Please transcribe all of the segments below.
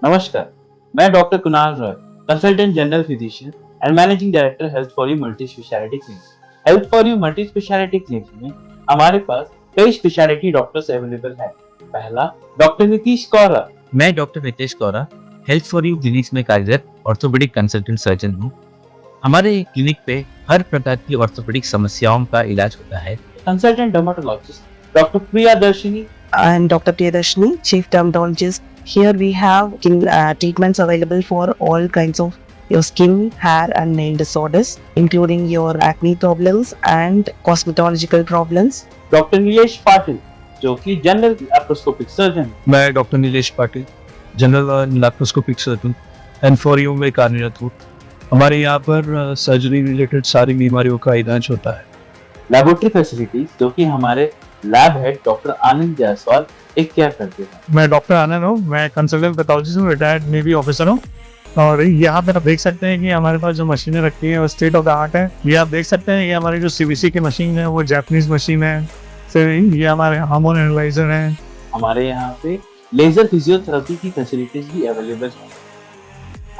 नमस्कार, मैं doctor Kunal Roy, consultant general physician and managing director health for you multi speciality clinic. Health for you multi speciality clinic में हमारे पास कई speciality doctors available हैं। पहला, doctor Nitish कौरा। मैं doctor Nitesh Kaura health for you clinics में कार्यरत ऑर्थोपेडिक कंसल्टेंट सर्जन हूँ। हमारे क्लिनिक पे हर प्रकार की ऑर्थोपेडिक समस्याओं का इलाज होता है। Consultant dermatologist doctor Priyadarshini. And Dr. Priyadarshini, Chief Dermatologist. Here we have treatments available for all kinds of your skin, hair and nail disorders, including your acne problems and cosmetological problems. Doctor Nilesh Patil, जो कि general laparoscopic surgeon. मैं doctor Nilesh Patil, general laparoscopic surgeon and for you में कार्यरत हूँ। हमारे यहाँ पर surgery related सारी बीमारियों का इलाज होता है। लेबोरेटरी फैसिलिटीज, जो कि हमारे लैब हेड डॉक्टर आनंद जायसवाल एक केयर करते हैं। मैं डॉक्टर आनंद हूँ, मैं कंसल्टेंट पैथोलॉजिस्ट हूँ, रिटायर्ड नेवी ऑफिसर हूँ। और यहाँ पे आप देख सकते हैं कि हमारे पास जो मशीनें रखी हैं वो स्टेट ऑफ द आर्ट है। ये आप देख सकते हैं, ये हमारी जो सीवीसी की मशीन है वो जापानीज मशीन है। फिर ये हमारे हार्मोन एनालाइजर हैं। हमारे यहाँ पे लेजर फिजियोथेरेपी की फैसिलिटीज भी अवेलेबल है।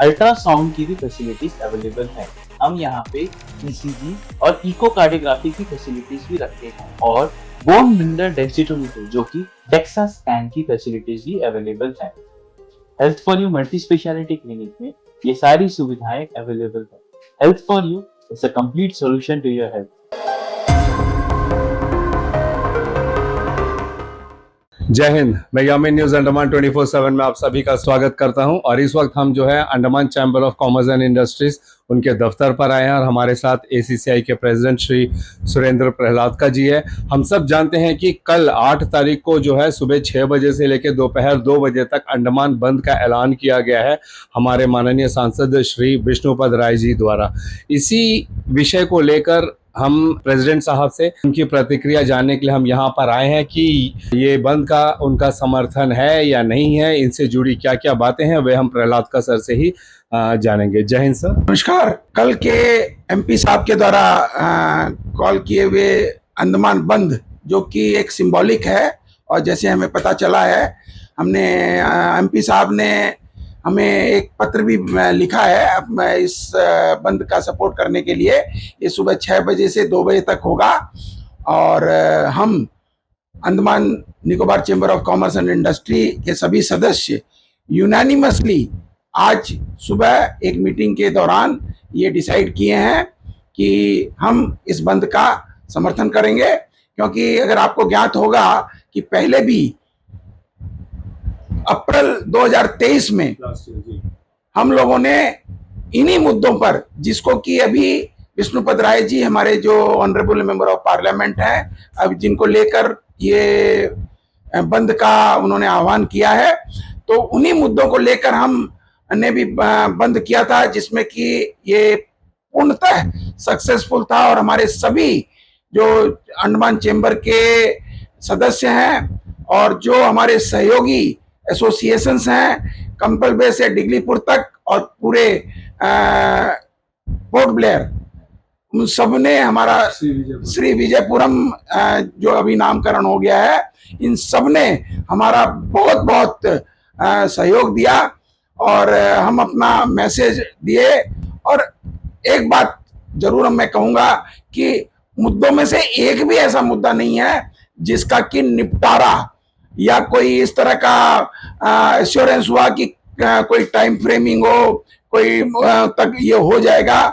अल्ट्रासाउंड की भी फैसिलिटीज अवेलेबल है। हम यहाँ पे ईसीजी और इकोकार्डियोग्राफी की फैसिलिटीज भी रखते हैं और बोन मिनरल डेंसिटोमीटर, जो कि डेक्सा स्कैन की फैसिलिटीज भी अवेलेबल है। Health for you multi speciality clinic में ये सारी सुविधाएं अवेलेबल है। Health for you is a complete solution to your health. जय हिंद। मैं यामिन न्यूज अंडमान 24/7 में आप सभी का स्वागत करता हूं और इस वक्त हम जो है Andaman chamber of commerce and industries उनके दफ्तर पर आए हैं और हमारे साथ एसीसीआई के प्रेसिडेंट श्री सुरेंद्र प्रहलाद जी है। हम सब जानते हैं कि कल 8 तारीख को जो है सुबह 6 बजे से लेकर दोपहर 2 बजे तक अंडमान बंद का ऐलान किया गया है हमारे माननीय सांसद श्री विष्णुपद राय जी द्वारा। इसी विषय को लेकर हम प्रेसिडेंट साहब से उनकी प्रतिक्रिया जानने के लिए हम यहाँ पर आए हैं कि ये बंद का उनका समर्थन है या नहीं है, इनसे जुड़ी क्या क्या बातें हैं वे हम प्रहलाद का सर से ही जानेंगे। जय हिंद सर। नमस्कार। कल के एमपी साहब के द्वारा कॉल किए हुए अंडमान बंद, जो कि एक सिंबॉलिक है और जैसे हमें पता चला है, हमने एमपी साहब ने हमें एक पत्र भी लिखा है इस बंद का सपोर्ट करने के लिए। ये सुबह 6 बजे से 2 बजे तक होगा और हम Andaman Nicobar chamber of commerce and industry के सभी सदस्य यूनानिमसली आज सुबह एक मीटिंग के दौरान ये डिसाइड किए हैं कि हम इस बंद का समर्थन करेंगे। क्योंकि अगर आपको ज्ञात होगा कि पहले भी अप्रैल 2023 में हम लोगों ने इन्हीं मुद्दों पर, जिसको कि अभी विष्णुपद राय जी हमारे जो ऑनरेबल मेंबर ऑफ पार्लियामेंट हैं, अब जिनको लेकर ये बंद का उन्होंने आह्वान किया है, तो उन्हीं मुद्दों को लेकर हमने भी बंद किया था, जिसमें कि ये पूर्णतः सक्सेसफुल था और हमारे सभी जो अंडमान चैम्बर के सदस्य हैं और जो हमारे सहयोगी एसोसिएशंस हैं, कंपल बे से डिगलीपुर तक और पूरे पोर्ट ब्लेयर, उन सब ने हमारा श्री विजयपुरम जो अभी नामकरण हो गया है, इन सब ने हमारा बहुत बहुत सहयोग दिया और हम अपना मैसेज दिए। और एक बात जरूर मैं कहूँगा कि मुद्दों में से एक भी ऐसा मुद्दा नहीं है जिसका कि निपटारा या कोई इस तरह का एश्योरेंस हुआ कि कोई टाइम फ्रेमिंग हो, कोई तक ये हो जाएगा।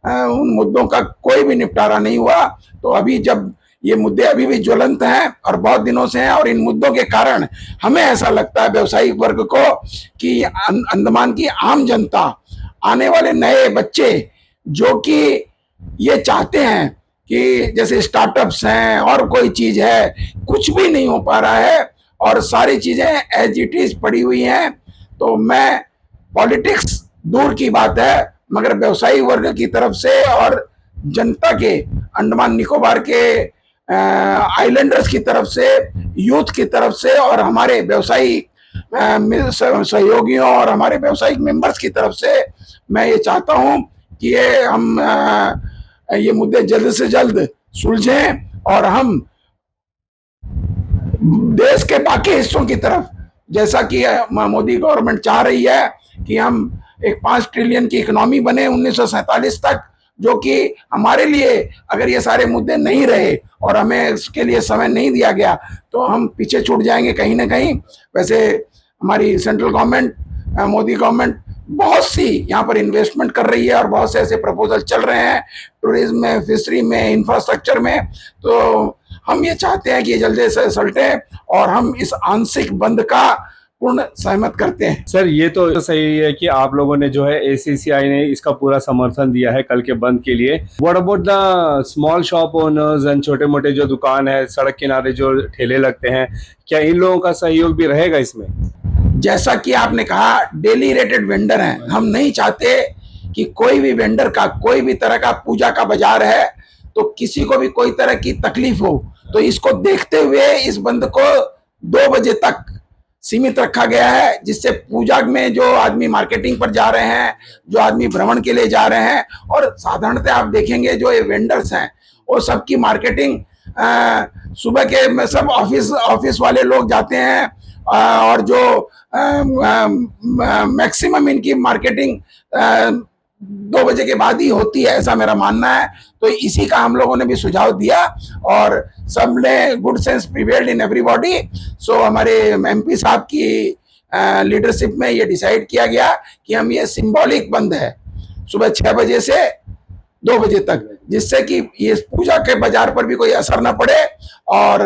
उन मुद्दों का कोई भी निपटारा नहीं हुआ। तो अभी जब ये मुद्दे अभी भी ज्वलंत हैं और बहुत दिनों से हैं, और इन मुद्दों के कारण हमें ऐसा लगता है व्यवसायिक वर्ग को कि अंडमान की आम जनता, आने वाले नए बच्चे जो कि ये चाहते हैं कि जैसे स्टार्टअप्स हैं और कोई चीज है, कुछ भी नहीं हो पा रहा है और सारी चीजें एज इट इज पड़ी हुई हैं। तो मैं, पॉलिटिक्स दूर की बात है, मगर व्यवसायी वर्ग की तरफ से और जनता के, अंडमान निकोबार के आइलैंडर्स की तरफ से, यूथ की तरफ से और हमारे व्यवसायी सहयोगियों और हमारे व्यावसायिक मेंबर्स की तरफ से मैं ये चाहता हूं कि ये मुद्दे जल्द से जल्द सुलझें और हम देश के बाकी हिस्सों की तरफ जैसा कि मोदी गवर्नमेंट चाह रही है कि हम एक 5 ट्रिलियन की इकोनॉमी बने 1947 तक, जो कि हमारे लिए अगर ये सारे मुद्दे नहीं रहे और हमें इसके लिए समय नहीं दिया गया तो हम पीछे छूट जाएंगे कहीं ना कहीं। वैसे हमारी सेंट्रल गवर्नमेंट, मोदी गवर्नमेंट बहुत सी यहाँ पर इन्वेस्टमेंट कर रही है और बहुत से ऐसे प्रपोजल चल रहे हैं टूरिज्म में, फिशरी में, इंफ्रास्ट्रक्चर में। तो हम ये चाहते हैं कि ये जल्दी से सलटे और हम इस आंशिक बंद का पूर्ण सहमत करते हैं। सर ये तो सही है कि आप लोगों ने जो है ACCI ने इसका पूरा समर्थन दिया है कल के बंद के लिए। What about the small shop owners and छोटे मोटे जो दुकान है, सड़क किनारे जो ठेले लगते हैं, क्या इन लोगों का सहयोग भी रहेगा इसमें? जैसा कि आपने कहा डेली रेटेड वेंडर हैं, हम नहीं चाहते कि कोई भी वेंडर का कोई भी तरह का, पूजा का बाजार है तो किसी को भी कोई तरह की तकलीफ हो, तो इसको देखते हुए इस बंद को 2 बजे तक सीमित रखा गया है, जिससे पूजा में जो आदमी मार्केटिंग पर जा रहे हैं, जो आदमी भ्रमण के लिए जा रहे हैं, और साधारणतः आप देखेंगे जो ये वेंडर्स हैं वो सबकी मार्केटिंग सुबह के में सब ऑफिस वाले लोग जाते हैं और जो मैक्सिमम इनकी मार्केटिंग 2 बजे के बाद ही होती है, ऐसा मेरा मानना है। तो इसी का हम लोगों ने भी सुझाव दिया और सबने good sense prevailed in everybody. So हमारे MP साहब की लीडरशिप में ये डिसाइड किया गया कि हम ये सिंबॉलिक बंद है सुबह 6 बजे से 2 बजे तक, जिससे कि ये पूजा के बाजार पर भी कोई असर ना पड़े और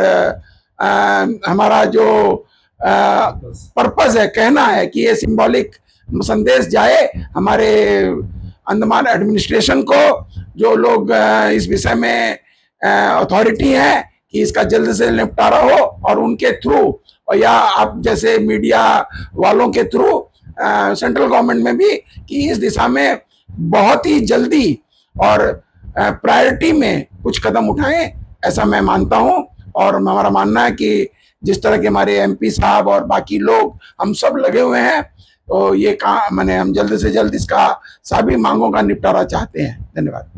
हमारा जो पर्पस है, कहना है कि ये सिंबॉलिक संदेश जाए हमारे अंडमान एडमिनिस्ट्रेशन को, जो लोग इस विषय में अथॉरिटी हैं, कि इसका जल्द से निपटारा हो और उनके थ्रू और या आप जैसे मीडिया वालों के थ्रू सेंट्रल गवर्नमेंट में भी कि इस दिशा में बहुत ही जल्दी और प्रायोरिटी में कुछ कदम उठाएं, ऐसा मैं मानता हूं। और हमारा मानना है कि जिस तरह के हमारे MP साहब और बाकी लोग हम सब लगे हुए हैं, तो ये काम मैंने हम जल्द से जल्द इसका सभी मांगों का निपटारा चाहते हैं। धन्यवाद।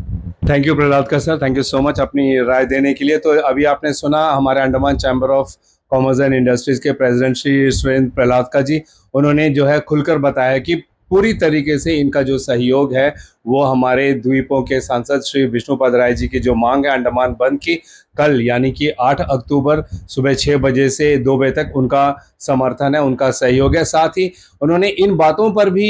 थैंक यू प्रहलाद का sir, thank you so much अपनी राय देने के लिए। तो अभी आपने सुना हमारे Andaman chamber of commerce and industries के प्रेसिडेंट श्री सुरेंद्र प्रहलाद का जी, उन्होंने जो है खुलकर बताया कि पूरी तरीके से इनका जो सहयोग है वो हमारे द्वीपों के सांसद श्री विष्णुपद राय जी की जो मांग है अंडमान बंद की, कल यानी कि 8 अक्टूबर सुबह 6 बजे से 2 बजे तक उनका समर्थन है, उनका सहयोग है। साथ ही उन्होंने इन बातों पर भी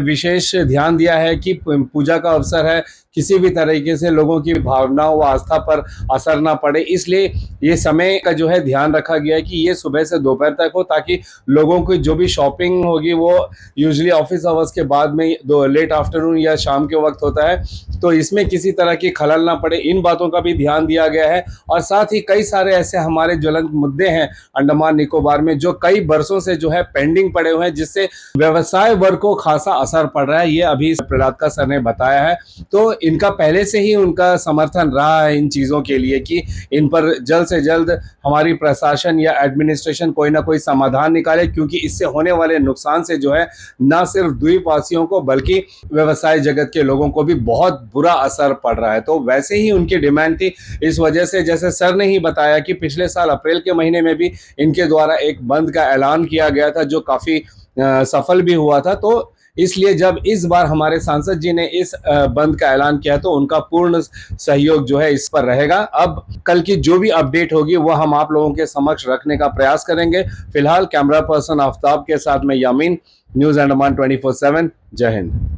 विशेष ध्यान दिया है कि पूजा का अवसर है, किसी भी तरीके से लोगों की भावनाओं व आस्था पर असर ना पड़े, इसलिए ये समय का जो है ध्यान रखा गया है कि ये सुबह से दोपहर तक हो, ताकि लोगों की जो भी शॉपिंग होगी वो यूजुअली ऑफिस आवर्स के बाद में लेट आफ्टरनून या शाम के वक्त होता है, तो इसमें किसी तरह की खलल ना पड़े, इन बातों का भी ध्यान दिया गया है। और साथ ही कई सारे ऐसे हमारे ज्वलंत मुद्दे हैं अंडमान निकोबार में जो कई बरसों से जो है पेंडिंग पड़े हुए हैं, जिससे व्यवसाय वर्ग को खासा असर पड़ रहा है, ये अभी प्रहलाद का सर ने बताया है। तो इनका पहले से ही उनका समर्थन रहा है इन चीज़ों के लिए कि इन पर जल्द से जल्द हमारी प्रशासन या एडमिनिस्ट्रेशन कोई ना कोई समाधान निकाले, क्योंकि इससे होने वाले नुकसान से जो है न सिर्फ द्वीपवासियों को बल्कि व्यवसाय जगत के लोगों को भी बहुत बुरा असर पड़ रहा है। तो वैसे ही उनकी डिमांड थी, इस वजह से जैसे सर ने ही बताया कि पिछले साल अप्रैल के महीने में भी इनके द्वारा एक बंद का ऐलान किया गया था जो काफ़ी सफल भी हुआ था। तो इसलिए जब इस बार हमारे सांसद जी ने इस बंद का ऐलान किया तो उनका पूर्ण सहयोग जो है इस पर रहेगा। अब कल की जो भी अपडेट होगी वो हम आप लोगों के समक्ष रखने का प्रयास करेंगे। फिलहाल कैमरा पर्सन आफ्ताब के साथ मैं यामीन, न्यूज़ अंडमान 24/7। जय हिंद।